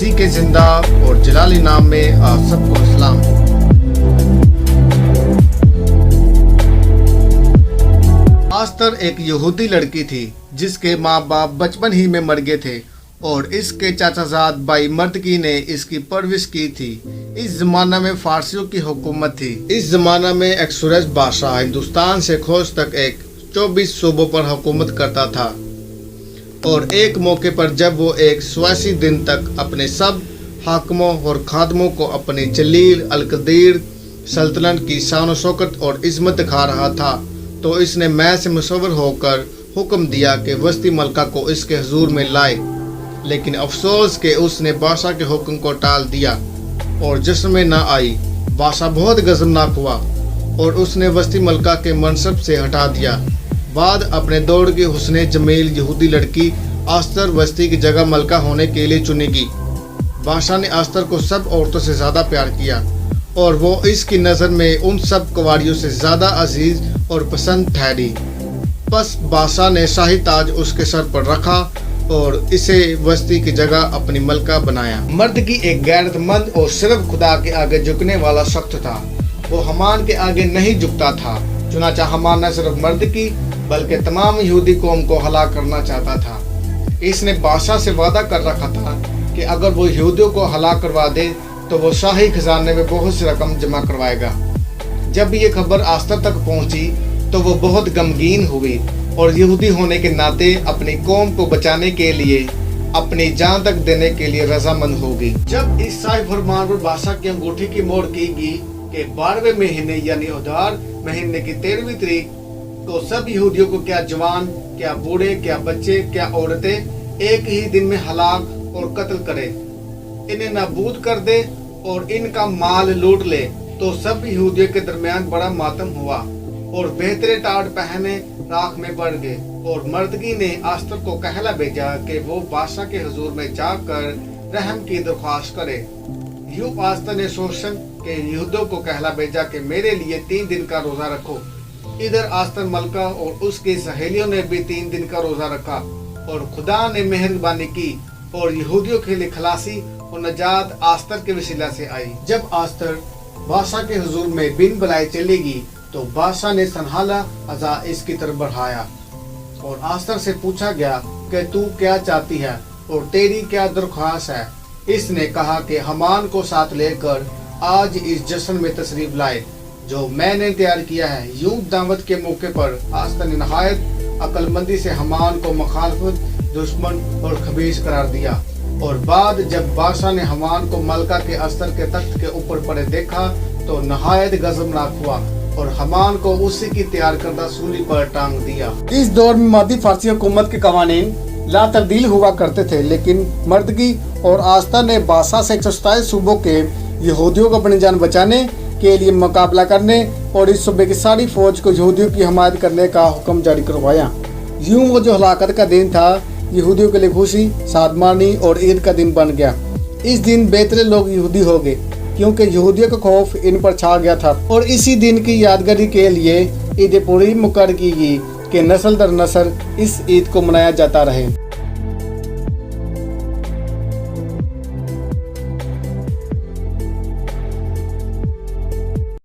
मसीह के जिंदा और जलाली नाम में आप सबको सलाम। आस्तर एक यहूदी लड़की थी जिसके माँ बाप बचपन ही में मर गए थे और इसके चाचाजाद भाई मर्दकी ने इसकी परवरिश की थी। इस जमाना में फारसियों की हुकूमत थी। इस जमाना में एक सूरज बादशाह हिंदुस्तान से खोज तक एक 24 सूबों पर हुकूमत करता था और एक मौके पर जब वो एक 84 दिन तक अपने सब हाकिमों और खादमों को अपनी जलील अलकदीर सल्तनत की शान व शौकत और इज्जत दिखा रहा था तो इसने मैं से मुसव्वर होकर हुक्म दिया कि वस्ती मलका को इसके हुजूर में लाए। लेकिन अफसोस कि उसने बादशाह के हुक्म को टाल दिया और जिस्म में न आई। बादशाह बहुत गज़बनाक हुआ और उसने वस्ती मलका के मनसब से हटा दिया। बाद अपने दौड़ की हुस्ने जमील यहूदी लड़की आस्तर वस्ती की जगह मलका होने के लिए चुनेगी। बादशाह ने आस्तर को सब औरतों से ज़्यादा प्यार किया और वो इसकी नज़र में उन सब कुंवारियों से ज़्यादा अजीज और पसंद ठहरी। बस बादशाह ने शाही ताज उसके सर पर रखा और इसे वस्ती की जगह अपनी मलका बनाया। मर्द की एक गैरतमंद और सिर्फ खुदा के आगे झुकने वाला शख्स था। वो हमान के आगे नहीं झुकता था। चुनाचा हमान न सिर्फ मर्द की बल्कि तमाम यहूदी कौम को हलाक करना चाहता था। इसने बादशाह से वादा कर रखा था कि अगर वो यहूदियों को हलाक करवा दे तो वो शाही खजाने में बहुत सी रकम जमा करवाएगा। जब ये खबर आस्तर तक पहुंची तो वो बहुत गमगीन हुई और यहूदी होने के नाते अपनी कौम को बचाने के लिए अपनी जान तक देने के लिए रजामंद होगी। जब इस शाही फरमान पर बादशाह की अंगूठी की मोड़ की गई कि 12वें महीने यानी उधार महीने की 13वीं तारीख को सब यहूदियों को क्या जवान क्या बूढ़े क्या बच्चे क्या औरतें एक ही दिन में हलाक और कत्ल करे, इन्हें नाबूद कर दे और इनका माल लूट ले, तो सब यहूदियों के दरमियान बड़ा मातम हुआ और बेहतरे टाट पहने राख में बढ़ गए। और मर्दगी ने आस्तर को कहला भेजा कि वो बादशाह के हुजूर में जाकर रहम की दरख्वास्त करे। यूं आस्तर ने शोषण के यहूदियों को कहला भेजा कि मेरे लिए 3 दिन का रोजा रखो। इधर आस्तर मलका और उसकी सहेलियों ने भी 3 दिन का रोजा रखा और खुदा ने मेहरबानी की और यहूदियों के लिए खलासी और नजात आस्तर के वसीला से आई। जब आस्तर बादशाह के हुजूर में बिन बुलाए चलेगी तो बादशाह ने सनहाला अज़ा इसकी तरफ बढ़ाया और आस्तर से पूछा गया कि तू क्या चाहती है और तेरी क्या दरख्वास्त है। इसने कहा कि हमान को साथ लेकर आज इस जश्न में तशरीफ लाए जो मैंने तैयार किया है। यूं दावत के मौके पर आस्तर ने नहायत अक्लमंदी से हमान को मुखालफत, दुश्मन और खबीस करार दिया। और बाद जब बादशाह ने हमान को मलका के अस्तर के तख्त के ऊपर पड़े देखा तो नहायत गज़बनाक हुआ और हमान को उसी की तैयार करदा सूली पर टांग दिया। इस दौर में मादी फारसी हुकूमत के कवानीन ला तब्दील हुआ करते थे, लेकिन मर्दगी और आस्तर ने बादशाह से 127 सूबों के यहूदियों को अपनी जान बचाने के लिए मुकाबला करने और इस सूबे की सारी फौज को यहूदियों की हमायत करने का हुक्म जारी करवाया। यूं वो जो हलाकत का दिन था यहूदियों के लिए खुशी, सादमानी और ईद का दिन बन गया। इस दिन बेहतरे लोग यहूदी हो गए क्योंकि यहूदियों का खौफ इन पर छा गया था और इसी दिन की यादगारी के लिए ईद पूरी मुकर्रर की गई कि नस्ल दर नस्ल इस ईद को मनाया जाता रहे।